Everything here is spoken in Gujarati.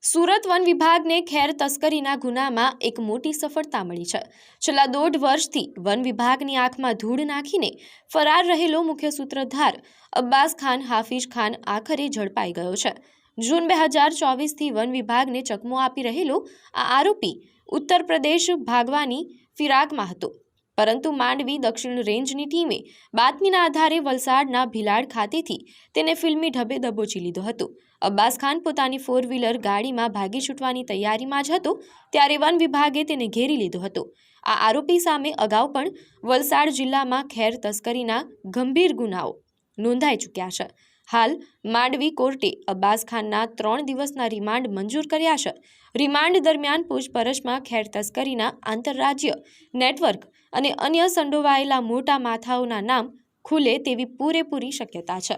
સુરત વન વિભાગને ખેર તસ્કરીના ગુનામાં એક મોટી સફળતા મળી છે। છેલ્લા 1.5 વર્ષથી વન વિભાગની આંખમાં ધૂળ નાખીને ફરાર રહેલો મુખ્ય સૂત્રધાર અબ્બાસ ખાન હાફિઝ ખાન આખરે ઝડપાઈ ગયો છે। જૂન 2024થી વન વિભાગને ચકમો આપી રહેલો આ આરોપી ઉત્તર પ્રદેશ ભાગવાની ફિરાકમાં હતો, પરંતુ માંડવી દક્ષિણ રેન્જની ટીમે બાતમીના આધારે વલસાડના ભીલાડ ખાતેથી તેને ફિલ્મી ઢબે દબોચી લીધો હતો। અબ્બાસ ખાન પોતાની 4 વ્હીલર ગાડીમાં ભાગી છૂટવાની તૈયારીમાં જ હતો ત્યારે વન વિભાગે તેને ઘેરી લીધો હતો। આ આરોપી સામે અગાઉ પણ વલસાડ જિલ્લામાં ખેર તસ્કરીના ગંભીર ગુનાઓ નોંધાઈ ચૂક્યા છે। હાલ માંડવી કોર્ટે અબ્બાસ ખાનના 3 દિવસના રિમાન્ડ મંજૂર કર્યા છે। રિમાન્ડ દરમિયાન પૂછપરછમાં ખેર તસ્કરીના આંતરરાજ્ય નેટવર્ક અને અન્ય સંડોવાયેલા મોટા માથાઓના નામ ખુલે તેવી પૂરેપૂરી શક્યતા છે।